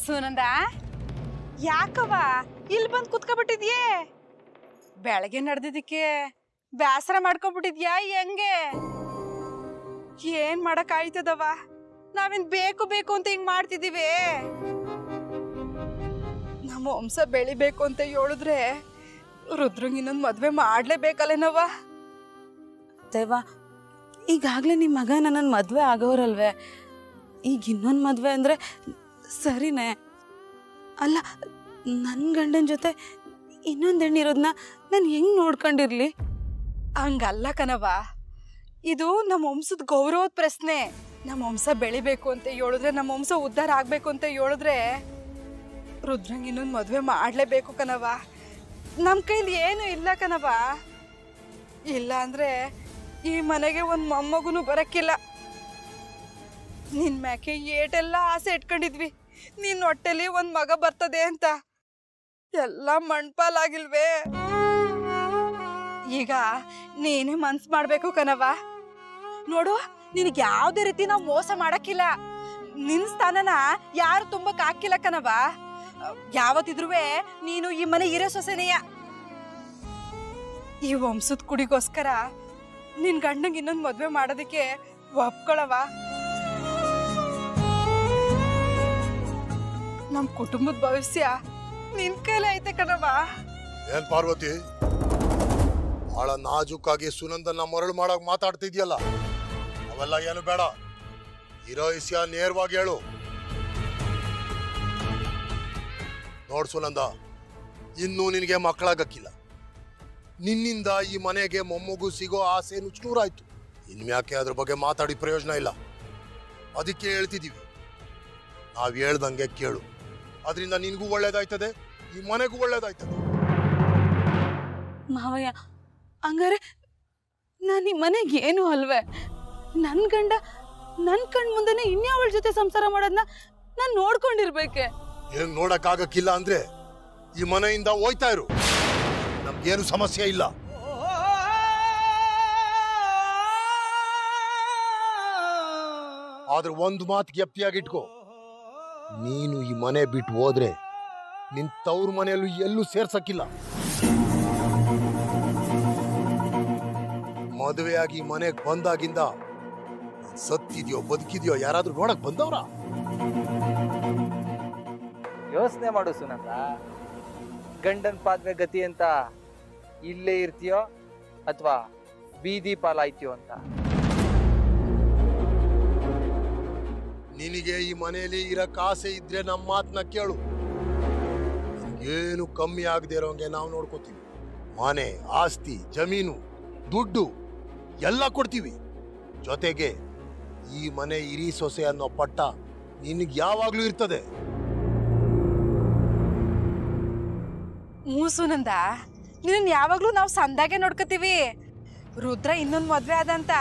ಸುನಂದ, ಯಾಕವ್ವ ಇಲ್ಲಿ ಬಂದು ಕುತ್ಕೊಬಿಟ್ಟಿದ್ಯೆ? ಬೆಳಗ್ಗೆ ನಡೆದಿದ್ದಕ್ಕೆ ಬೇಸರ ಮಾಡ್ಕೊಬಿಟ್ಟಿದ್ಯಾ ಹೆಂಗೆ? ಏನ್ ಮಾಡಕ್ ಆಯ್ತದವ? ನಾವೇನ್ ಬೇಕು ಬೇಕು ಅಂತ ಹಿಂಗ್ ಮಾಡ್ತಿದೀವಿ? ನಮ್ಮ ವಂಶ ಬೆಳಿಬೇಕು ಅಂತ ಹೇಳಿದ್ರೆ ರುದ್ರಂಗ್ ಇನ್ನೊಂದು ಮದ್ವೆ ಮಾಡ್ಲೇಬೇಕಲ್ಲೇನವ್ವ? ದೇವ, ಈಗಾಗ್ಲೇ ನಿಮ್ಮ ಮಗ ನನ್ನ ಮದ್ವೆ ಆಗೋರಲ್ವೇ? ಈಗ ಇನ್ನೊಂದು ಮದ್ವೆ ಅಂದ್ರೆ ಸರಿನೇ ಅಲ್ಲ? ನನ್ನ ಗಂಡನ ಜೊತೆ ಇನ್ನೊಂದು ಹೆಣ್ಣಿರೋದನ್ನ ನಾನು ಹೆಂಗ್ ನೋಡ್ಕೊಂಡಿರ್ಲಿ? ಹಂಗಲ್ಲ ಕಣವ, ಇದು ನಮ್ಮ ವಂಶದ ಗೌರವದ ಪ್ರಶ್ನೆ. ನಮ್ಮ ವಂಶ ಬೆಳಿಬೇಕು ಅಂತ ಹೇಳಿದ್ರೆ, ನಮ್ಮ ವಂಶ ಉದ್ಧಾರ ಆಗ್ಬೇಕು ಅಂತ ಹೇಳಿದ್ರೆ ರುದ್ರಂಗ್ ಇನ್ನೊಂದು ಮದ್ವೆ ಮಾಡ್ಲೇಬೇಕು ಕಣವ. ನಮ್ಮ ಕೈಲಿ ಏನು ಇಲ್ಲ ಕಣವ. ಇಲ್ಲ ಅಂದ್ರೆ ಈ ಮನೆಗೆ ಒಂದು ಮೊಮ್ಮಗುನು ಬರಕ್ಕಿಲ್ಲ. ನಿನ್ ಮ್ಯಾಕೆ ಏಟೆಲ್ಲ ಆಸೆ ಇಟ್ಕೊಂಡಿದ್ವಿ, ನಿನ್ ಹೊಟ್ಟೆಲಿ ಒಂದು ಮಗ ಬರ್ತದೆ ಅಂತ. ಎಲ್ಲ ಮಣ್ಪಾಲಾಗಿಲ್ವೇ? ಈಗ ನೀನೇ ಮನ್ಸು ಮಾಡ್ಬೇಕು ಕಣವ. ನೋಡು, ನಿನಗೆ ಯಾವುದೇ ರೀತಿ ನಾವು ಮೋಸ ಮಾಡಕ್ಕಿಲ್ಲ. ನಿನ್ ಸ್ಥಾನನ ಯಾರು ತುಂಬಕ್ ಹಾಕಿಲ್ಲ ಕಣವ. ಯಾವತ್ತಿದ್ರೂ ನೀನು ಈ ಮನೆ ಇರೋ ಸೊಸೆನೆಯ. ಈ ವಂಶದ ಕುಡಿಗೋಸ್ಕರ ನಿನ್ ಗಂಡಂಗೆ ಇನ್ನೊಂದು ಮದ್ವೆ ಮಾಡೋದಕ್ಕೆ ಒಪ್ಕೊಳವ. ನಮ್ ಕುಟುಂಬದ ಭವಿಷ್ಯ ನಿನ್ ಕೈಲೇ ಐತೆ ಕಣವ. ಏನ್ ಪಾರ್ವತಿ, ಬಹಳ ನಾಜೂಕಾಗಿ ಸುನಂದನ ಮರಳು ಮಾಡಕ್ ಮಾತಾಡ್ತಿದ್ಯಲ್ಲ, ಅವೆಲ್ಲ ಏನು ಬೇಡ. ಇರೋ ವಿಷಯ ನೇರವಾಗಿ ಹೇಳು. ನೋಡ್ ಸುನಂದ, ಇನ್ನೂ ನಿನಗೆ ಮಕ್ಕಳಾಗಕ್ಕಿಲ್ಲ. ನಿನ್ನಿಂದ ಈ ಮನೆಗೆ ಮೊಮ್ಮಗು ಸಿಗೋ ಆಸೆ ನುಚ್ಚುನೂರಾಯ್ತು. ಇನ್ಮ್ಯಾಕೆ ಅದ್ರ ಬಗ್ಗೆ ಮಾತಾಡಿ ಪ್ರಯೋಜನ ಇಲ್ಲ. ಅದಕ್ಕೆ ಹೇಳ್ತಿದೀವಿ, ನಾವ್ ಹೇಳ್ದಂಗೆ ಕೇಳು. ಅದರಿಂದ ನಿನ್ಗೂ ಒಳ್ಳೇದಾಯ್ತದೆ, ಈ ಮನೆಗೂ ಒಳ್ಳೇದಾಯ್ತದೆ. ಮಾವಯ್ಯ, ಹಂಗಾರೆ ನಾನು ಈ ಮನೆಗೆ ಏನು ಅಲ್ವೇ? ನನ್ನ ಗಂಡ ನನ್ನ ಕಣ್ ಮುಂದೆನೆ ಇನ್ಯಾವಳ ಜೊತೆ ಸಂಸಾರ ಮಾಡೋದನ್ನ ನಾನು ನೋಡ್ಕೊಂಡಿರ್ಬೇಕೆ? ಏನ್ ನೋಡಕ್ಕಾಗಕ್ಕಿಲ್ಲ ಅಂದ್ರೆ ಈ ಮನೆಯಿಂದ ಹೋಯ್ತಾ ಇರು, ನಮ್ಗೇನು ಸಮಸ್ಯೆ ಇಲ್ಲ. ಆದ್ರೆ ಒಂದು ಮಾತು ಗೆಪ್ತಿಯಾಗಿಟ್ಕೋ, ನೀನು ಈ ಮನೆ ಬಿಟ್ಟು ಹೋದ್ರೆ ನಿನ್ ತವ್ರ ಮನೆಯಲ್ಲೂ ಎಲ್ಲೂ ಸೇರ್ಸಕ್ಕಿಲ್ಲ. ಮದುವೆಯಾಗಿ ಮನೆಗೆ ಬಂದಾಗಿಂದ ಸತ್ತಿದ್ಯೋ ಬದುಕಿದ್ಯೋ ಯಾರಾದ್ರೂ ನೋಡಕ್ ಬಂದವ್ರ? ಯೋಚನೆ ಮಾಡು ಸುನಂದ, ಗಂಡನ್ ಪಾದ್ವೆ ಗತಿ ಅಂತ ಇಲ್ಲೇ ಇರ್ತೀಯೋ ಅಥವಾ ಬೀದಿ ಪಾಲಾಯ್ತೀಯೋ ಅಂತ. ನಿನಗೆ ಈ ಮನೆಯಲ್ಲಿ ಇರಕ್ ಆಸೆ ಇದ್ರೆ ನಮ್ಮ ಮಾತನ್ನ ಕೇಳು. ಏನು ಕಮ್ಮಿ ಆಗದೆ ಇರೋಂಗೆ ನಾವು ನೋಡ್ಕೋತೀವಿ. ಮನೆ, ಆಸ್ತಿ, ಜಮೀನು, ದುಡ್ಡು ಎಲ್ಲ ಕೊಡ್ತೀವಿ. ಜೊತೆಗೆ ಈ ಮನೆ ಇರಿ ಸೊಸೆ ಅನ್ನೋ ಪಟ್ಟ ನಿನಗೆ ಯಾವಾಗ್ಲೂ ಇರ್ತದೆ. ಸುನಂದ, ನಿನ್ನ ಯಾವಾಗ್ಲೂ ನಾವು ಸಂದಾಗೆ ನೋಡ್ಕೋತೀವಿ. ರುದ್ರ ಇನ್ನೊಂದು ಮದ್ವೆ ಆದಂತ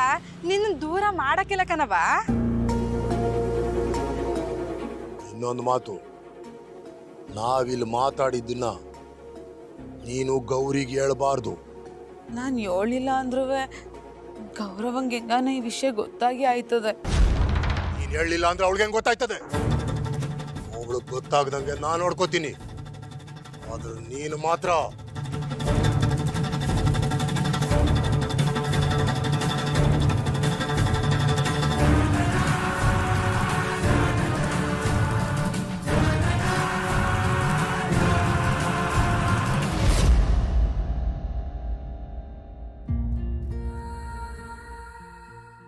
ನಿನ್ನ ದೂರ ಮಾಡಕ್ಕಿಲ್ಲ ಕಣವ. ಇನ್ನೊಂದು ಮಾತು, ನಾವಿಲ್ಲಿ ಮಾತಾಡಿದ್ದನ್ನ ನೀನು ಗೌರಿಗೆ ಹೇಳ್ಬಾರ್ದು. ನಾನು ಹೇಳಿಲ್ಲ ಅಂದ್ರೂ ಗೌರವಂಗೆ ಹೆಂಗಾನ ಈ ವಿಷಯ ಗೊತ್ತಾಗಿ ಆಯ್ತದೆ. ನೀನ್ ಹೇಳಿಲ್ಲ ಅಂದ್ರೆ ಅವಳಿಗೆ ಹೆಂಗ್ ಗೊತ್ತಾಯ್ತದೆ? ಅವಳು ಗೊತ್ತಾಗ್ದಂಗೆ ನಾನು ನೋಡ್ಕೋತೀನಿ. ಆದ್ರೆ ನೀನು ಮಾತ್ರ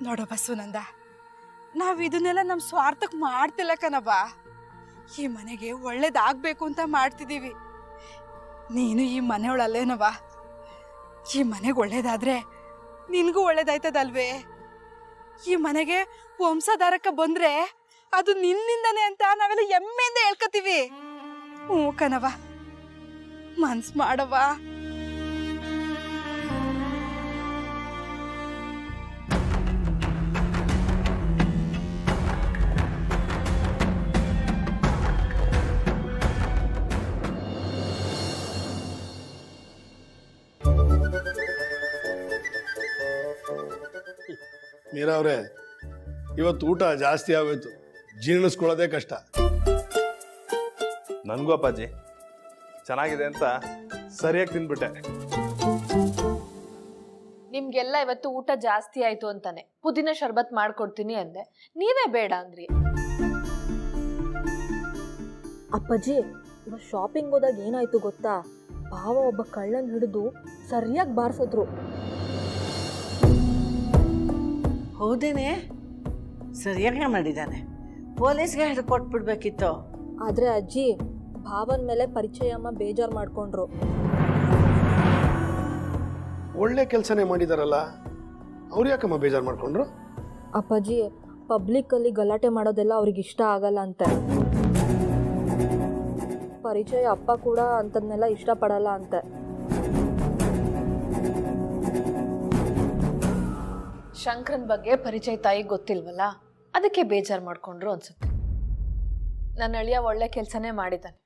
ನೋಡೋ ಸುನಂದ, ನಾವ್ ಇದನ್ನೆಲ್ಲ ನಮ್ ಸ್ವಾರ್ಥಕ್ ಮಾಡ್ತಿಲ್ಲ ಕಣವ. ಈ ಮನೆಗೆ ಒಳ್ಳೇದಾಗ್ಬೇಕು ಅಂತ ಮಾಡ್ತಿದೀವಿ. ನೀನು ಈ ಮನೆಯೊಳಲ್ಲೇನವ. ಈ ಮನೆಗೆ ಒಳ್ಳೇದಾದ್ರೆ ನಿನ್ಗೂ ಒಳ್ಳೇದಾಯ್ತದಲ್ವೇ? ಈ ಮನೆಗೆ ವಂಶಧಾರಕ ಬಂದ್ರೆ ಅದು ನಿನ್ನಿಂದನೇ ಅಂತ ನಾವೆಲ್ಲ ಹೆಮ್ಮೆಯಿಂದ ಹೇಳ್ಕತೀವಿ. ಹ್ಞೂ ಕಣವ, ಮನ್ಸ್ ಮಾಡವ. ಮೀರಾ ಅವರೇ, ಇವತ್ತು ಊಟ ಜಾಸ್ತಿ ಆಗೋಯ್ತು, ಜೀರ್ಣಿಸ್ಕೊಳ್ಳೋದೇ ಕಷ್ಟ. ನನಗೂ ಅಪ್ಪಾಜಿ ಚೆನ್ನಾಗಿದೆ ಅಂತ ಸರಿಯಾಗಿ ತಿಂದ್ಬಿಟ್ಟೆ. ನಿಮ್ಗೆಲ್ಲ ಇವತ್ತು ಊಟ ಜಾಸ್ತಿ ಆಯ್ತು ಅಂತಾನೆ ಪುದೀನ ಶರ್ಬತ್ ಮಾಡ್ಕೊಡ್ತೀನಿ ಅಂದೆ, ನೀವೇ ಬೇಡ ಅಂದ್ರಿ. ಅಪ್ಪಾಜಿ ಇವಾಗ ಶಾಪಿಂಗ್ ಹೋದಾಗ ಏನಾಯ್ತು ಗೊತ್ತಾ, ಭಾವ ಒಬ್ಬ ಕಳ್ಳನ್ ಹಿಡಿದು ಸರಿಯಾಗಿ ಬಾರಿಸಿದ್ರು. ಹೌದೇನೆ, ಸರಿಯಾಗಿ ಮಾಡಿದ್ದಾನೆ. ಪೊಲೀಸ್ಗೆ ಹಿಡ್ಕೊಟ್ಬಿಡ್ಬೇಕಿತ್ತು. ಆದ್ರೆ ಅಜ್ಜಿ ಭಾವನ ಮೇಲೆ ಪರಿಚಯಮ್ಮ ಬೇಜಾರು ಮಾಡ್ಕೊಂಡ್ರು. ಒಳ್ಳೆ ಕೆಲಸನೇ ಮಾಡಿದಾರಲ್ಲ, ಅವ್ರು ಯಾಕಮ್ಮ ಬೇಜಾರು ಮಾಡ್ಕೊಂಡ್ರು? ಅಪ್ಪಾಜಿ ಪಬ್ಲಿಕ್ಕಲ್ಲಿ ಗಲಾಟೆ ಮಾಡೋದೆಲ್ಲ ಅವ್ರಿಗೆ ಇಷ್ಟ ಆಗಲ್ಲ ಅಂತೆ. ಪರಿಚಯ ಅಪ್ಪ ಕೂಡ ಅಂಥದ್ನೆಲ್ಲ ಇಷ್ಟಪಡಲ್ಲ ಅಂತೆ. ಶಂಕರನ್ ಬಗ್ಗೆ ಪರಿಚಯ ತಾಯಿಗೆ ಗೊತ್ತಿಲ್ವಲ್ಲ, ಅದಕ್ಕೆ ಬೇಜಾರು ಮಾಡ್ಕೊಂಡ್ರು ಅನ್ಸುತ್ತೆ. ನನ್ನ ಅಳಿಯ ಒಳ್ಳೆ ಕೆಲಸನೇ ಮಾಡಿದ್ದಾನೆ.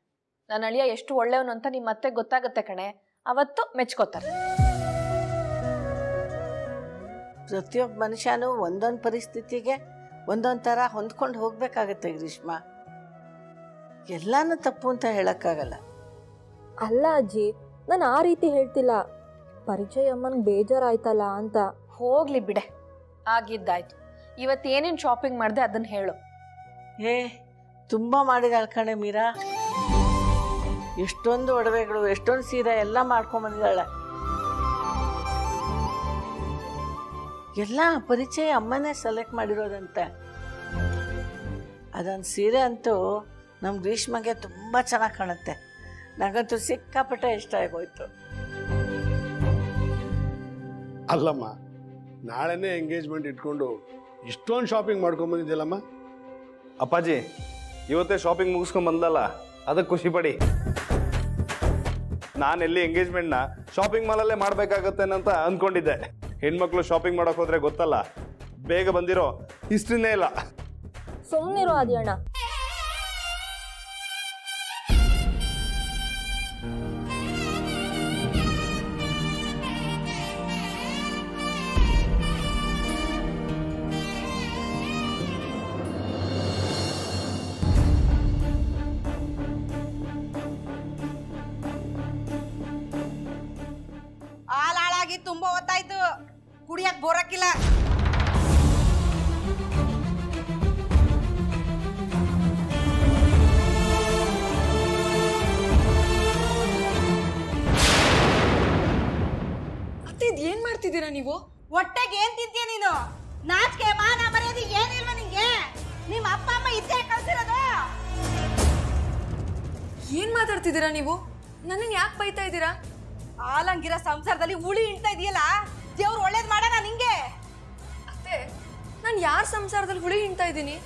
ನನ್ನ ಅಳಿಯ ಎಷ್ಟು ಒಳ್ಳೆಯವನು ಅಂತ ನಿಮ್ಮ ಮತ್ತೆ ಗೊತ್ತಾಗತ್ತೆ ಕಣೆ, ಅವತ್ತು ಮೆಚ್ಕೋತಾರೆ. ಪ್ರತಿಯೊಬ್ಬ ಮನುಷ್ಯನೂ ಒಂದೊಂದು ಪರಿಸ್ಥಿತಿಗೆ ಒಂದೊಂದು ಥರ ಹೊಂದ್ಕೊಂಡು ಹೋಗ್ಬೇಕಾಗತ್ತೆ ಗ್ರೀಷ್ಮಾ. ಎಲ್ಲಾನು ತಪ್ಪು ಅಂತ ಹೇಳಕ್ಕಾಗಲ್ಲ. ಅಲ್ಲ ಅಜ್ಜಿ, ನಾನು ಆ ರೀತಿ ಹೇಳ್ತಿಲ್ಲ. ಪರಿಚಯ ಅಮ್ಮನಿಗೆ ಬೇಜಾರಾಯ್ತಲ್ಲ ಅಂತ. ಹೋಗ್ಲಿ ಬಿಡೆ, ಆಗಿದ್ದಾಯ್ತು. ಇವತ್ತು ಏನೇನು ಶಾಪಿಂಗ್ ಮಾಡಿದೆ ಅದನ್ನ ಹೇಳು. ತುಂಬ ಮಾಡಿದಾಳೆ ಕಣೆ ಮೀರಾ. ಎಷ್ಟೊಂದು ಒಡವೆಗಳು, ಎಷ್ಟೊಂದು ಸೀರೆ ಎಲ್ಲ ಮಾಡ್ಕೊಂಬಂದಿದ್ದಾಳೆ. ಎಲ್ಲ ಪರಿಚಯ ಅಮ್ಮನೇ ಸೆಲೆಕ್ಟ್ ಮಾಡಿರೋದಂತೆ. ಅದೊಂದು ಸೀರೆ ಅಂತೂ ನಮ್ಮ ಗ್ರೀಷ್ಮಗೆ ತುಂಬ ಚೆನ್ನಾಗಿ ಕಾಣುತ್ತೆ. ನನಗಂತೂ ಸಿಕ್ಕಾಪಟ್ಟೆ ಇಷ್ಟ ಆಗೋಯ್ತು. ಅಲ್ಲಮ್ಮ, ನಾಳೆನೇ ಎಂಗೇಜ್ಮೆಂಟ್ ಇಟ್ಕೊಂಡು ಇಷ್ಟೊಂದು ಶಾಪಿಂಗ್ ಮಾಡ್ಕೊಂಬಂದಿದ್ಯಲ್ಲಮ್ಮ. ಅಪ್ಪಾಜಿ ಇವತ್ತೇ ಶಾಪಿಂಗ್ ಮುಗಿಸ್ಕೊಂಡ್ ಬಂದಲ್ಲ, ಅದಕ್ಕೆ ಖುಷಿ ಪಡಿ. ನಾನು ಎಲ್ಲಿ ಎಂಗೇಜ್ಮೆಂಟ್ನ ಶಾಪಿಂಗ್ ಮಾಲಲ್ಲೇ ಮಾಡ್ಬೇಕಾಗತ್ತೇನಂತ ಅಂದ್ಕೊಂಡಿದ್ದೆ. ಹೆಣ್ಮಕ್ಳು ಶಾಪಿಂಗ್ ಮಾಡೋಕೆ ಹೋದ್ರೆ ಗೊತ್ತಲ್ಲ, ಬೇಗ ಬಂದಿರೋ ಹಿಸ್ಟ್ರಿನೇ ಇಲ್ಲ. ಸುಮ್ಮನಿರೋ ಆದಿಯಣ್ಣ. ಹಾಳಾಗಿ ತುಂಬಾ ಹೊತ್ತಾಯ್ತು, ಕುಡಿಯಕ್ ಬೋರಕ್ಕಿಲ್ಲ. ಅತ್ತೆ ಇದು ಏನ್ ಮಾಡ್ತಿದ್ದೀರಾ ನೀವು? ಹೊಟ್ಟೆಗೆ ಏನ್ ತಿಂತೀಯ ನೀನು? ನಾಚಿಕೆ ಮಾನ ಮರ್ಯಾದೆ ಏನಿಲ್ವ ನಿಂಗೆ? ನಿಮ್ಮ ಅಪ್ಪ ಅಮ್ಮ ಇದ್ದೇ ಕಳ್ಸಿರೋದು. ಏನ್ ಮಾತಾಡ್ತಿದ್ದೀರಾ ನೀವು? ನನ್ನನ್ನು ಯಾಕೆ ಬೈತಾ ಇದ್ದೀರಾ? ಆಲಂಗಿರ ಸಂಸಾರದಲ್ಲಿ ಉಳಿ ಇಡ್ತಾ ಇದೆಯಲ್ಲ, ದೇವ್ರು ಒಳ್ಳೇದ್ ಮಾಡೋಣ ನಿಂಗೆ. ಅತ್ತೆ, ನಾನು ಯಾರ ಸಂಸಾರದಲ್ಲಿ ಹುಳಿ ಹಿಂಡ್ತಾ ಇದ್ದೀನಿ?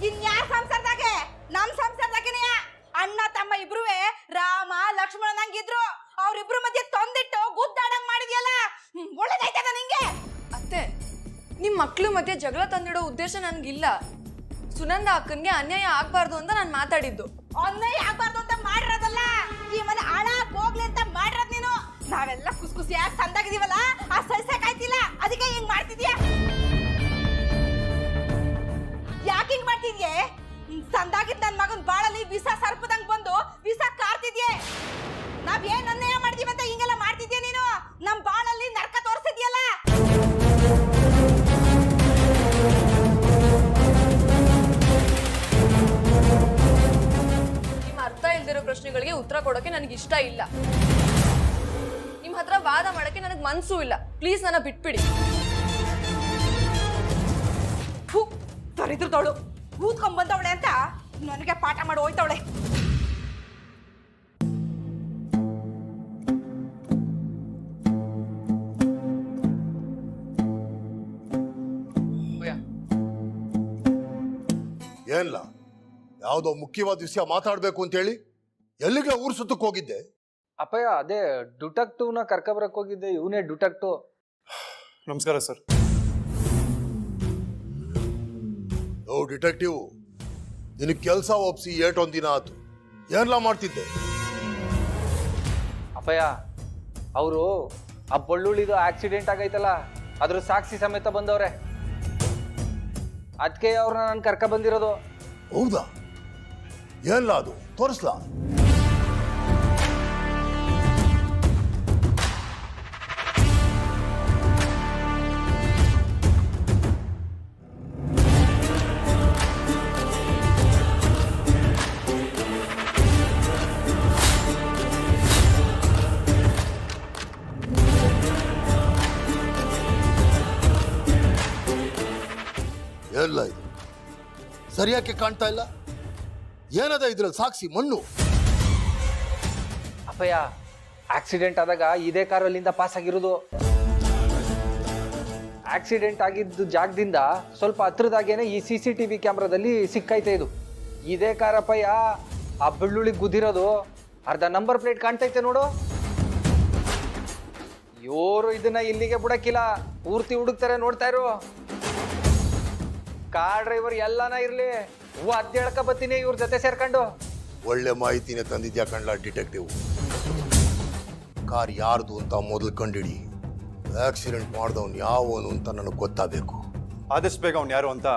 ಇನ್ಯಾರ ಸಂಸಾರದಾಗೆ? ನಮ್ ಸಂಸಾರದಾಗೇನೆ. ಅಣ್ಣ ತಮ್ಮ ಇಬ್ರುವೆ ರಾಮ ಲಕ್ಷ್ಮಣನಂಗಿದ್ರು. ಅವ್ರಿಬ್ರು ಮಧ್ಯೆ ತೊಂದಿಟ್ಟು ಗುದ್ದಾಡಂಗ್ ಮಾಡಿದ್ಯಲ್ಲ, ಒಳ್ಳೇದಾಯ್ತದ ನಿಂಗೆ? ಅತ್ತೆ, ನಿಮ್ ಮಕ್ಳು ಮಧ್ಯೆ ಜಗಳ ತಂದಿಡೋ ಉದ್ದೇಶ ನನ್ಗಿಲ್ಲ. ಸುನಂದ ಅಕ್ಕನ್ಗೆ ಅನ್ಯಾಯ ಆಗ್ಬಾರ್ದು ಅಂತ ನಾನು ಮಾತಾಡಿದ್ದು. ಅನ್ಯಾಯ ಆಗ್ಬಾರ್ದು ಅಂತ ಮಾಡಿರೋದಲ್ಲ, ಈ ಮನೆ ಹಾಳಾಗ್ ಹೋಗ್ಲಿ ಅಂತ ಮಾಡಿರೋದ್ ನೀನು. ನಾವೆಲ್ಲ ಖುಷಿಯಾಗಿ ಸಂದಾಗಿದೀವಲ್ಲ, ಆ ಸಹಿಸಕ್ಕಾಯ್ತಿಲ್ಲ, ಅದಕ್ಕೆ ಹಿಂಗ್ ಮಾಡ್ತಿದ್ಯಾ. ಯಾಕೆ ಹಿಂಗ್ ಮಾಡ್ತಿದ್ಯೆ? ಸಂದಾಗಿದ್ ನನ್ ಮಗನ್ ಬಾಳಲ್ಲಿ ವಿಷ ಸರ್ಪದಂಗ್ ಬಂದು ವಿಷ ಕಾರ್ತಿದ್ಯೆ. ನಾವ್ ಏನ್ ಅನ್ಯಾಯ ಮಾಡಿದೀವಿ ಅಂತ ಹಿಂಗೆಲ್ಲ ಮಾಡ್ತಿದ್ಯಾ ನೀನು? ನಮ್ ಬಾಳಲ್ಲಿ ನರಕ ತೋರಿಸಿದ್ಯಲ್ಲ. ನಿಮ್ಮ ಅರ್ಥ ಇಲ್ದಿರೋ ಪ್ರಶ್ನೆಗಳಿಗೆ ಉತ್ತರ ಕೊಡೋಕೆ ನನಗೆ ಇಷ್ಟ ಇಲ್ಲ. ನಿಮ್ಮ ಹತ್ರ ವಾದ ಮಾಡಕ್ಕೆ ನನಗೆ ಮನ್ಸೂ ಇಲ್ಲ. ಪ್ಲೀಸ್ ನನ್ನ ಬಿಟ್ಬಿಡಿ. ತರಿದ್ರದವಳು ಕೂತ್ಕೊಂಡ್ ಬಂದವಳೆ ಅಂತ ನನಗೆ ಪಾಠ ಮಾಡಿ ಹೋಯ್ತವಳೆ. ಏನ್ಲ, ಯಾವುದೋ ಮುಖ್ಯವಾದ ವಿಷಯ ಮಾತಾಡ್ಬೇಕು ಅಂತೇಳಿ ಎಲ್ಲಿಗೆ ಊರ್ ಸುತ್ತಕ್ಕೆ ಹೋಗಿದ್ದೆ? ಅಪ್ಪಯ್ಯ, ಅದೇ ಡಿಟೆಕ್ಟಿವ್ನ ಕರ್ಕೊಬರಕ್ ಹೋಗಿದ್ದೆ. ಇವನೇ ಡಿಟೆಕ್ಟಿವ್. ನಮಸ್ಕಾರ ಸರ್. ಓ ಡಿಟೆಕ್ಟಿವ್, ನಿನಗೆ ಕೆಲಸ ಒಪ್ಸಿ ಏಟೊಂದ್ ದಿನ ಆತು. ಏನ್ಲ ಮಾಡ್ತಿದ್ದೆ? ಅಪ್ಪಯ್ಯ, ಅವರು ಆ ಬಳ್ಳುಳ್ಳಿದು ಆಕ್ಸಿಡೆಂಟ್ ಆಗೈತಲ್ಲ, ಅದ್ರ ಸಾಕ್ಷಿ ಸಮೇತ ಬಂದವ್ರೆ. ಅದಕ್ಕೆ ಅವ್ರನ್ನ ನಾನು ಕರ್ಕ ಬಂದಿರೋದು. ಹೌದಾ? ಏನ್ಲ ಅದು? ತೋರಿಸ್ಲಾ? ಎಲ್ಲ ಇದು ಸರಿಯಾಗಿ ಕಾಣ್ತಾ ಇಲ್ಲ. ಏನದ ಇದ್ರಲ್ಲಿ ಸಾಕ್ಷಿ? ಮಣ್ಣು. ಅಪ್ಪಯ್ಯ, ಆಕ್ಸಿಡೆಂಟ್ ಆದಾಗ ಇದೇ ಕಾರಲ್ಲಿಂದ ಪಾಸ್ ಆಗಿರೋದು. ಆಕ್ಸಿಡೆಂಟ್ ಆಗಿದ್ದು ಜಾಗದಿಂದ ಸ್ವಲ್ಪ ಹತ್ರದಾಗೇನೆ ಈ CCTV ಕ್ಯಾಮ್ರಾದಲ್ಲಿ ಸಿಕ್ಕೈತೆ ಇದು. ಇದೇ ಕಾರಪ್ಪಯ್ಯ. ಆ ಬೆಳ್ಳುಳ್ಳಿಗೆ ಗುದ್ದಿರೋದು. ಅರ್ಧ ನಂಬರ್ ಪ್ಲೇಟ್ ಕಾಣ್ತೈತೆ ನೋಡು. ಇವರು ಇದನ್ನ ಇಲ್ಲಿಗೆ ಬಿಡಕ್ಕಿಲ್ಲ, ಪೂರ್ತಿ ಹುಡುಕ್ತಾರೆ, ನೋಡ್ತಾ ಇರು. ಕಾರ್ ಡ್ರೈವರ್ ಎಲ್ಲಾನ ಇರ್ಲಿ, ಅದ್ ಹೇಳ್ಕ ಬತ್ತೀನಿ ಇವ್ರ ಜೊತೆ ಸೇರ್ಕೊಂಡು. ಒಳ್ಳೆ ಮಾಹಿತಿನೇ ತಂದಿದ್ಯಾ ಕಣ್ಲ ಡಿಟೆಕ್ಟಿವ್. ಕಾರ್ ಯಾರ್ದು ಅಂತ ಮೊದಲು ಕಂಡಿಡಿ. ಆಕ್ಸಿಡೆಂಟ್ ಮಾಡಿದವನು ಯಾವನು ಅಂತ ನನಗೆ ಗೊತ್ತಾಗಬೇಕು. ಆದಷ್ಟು ಬೇಗ ಅವ್ನು ಯಾರು ಅಂತ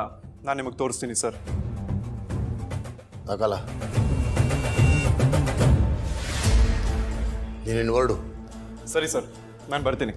ನಾನು ನಿಮಗೆ ತೋರಿಸ್ತೀನಿ ಸರ್. ತಗಲ್ಲ, ನೀನೇನು ಹೊರಡು. ಸರಿ ಸರ್, ನಾನು ಬರ್ತೀನಿ.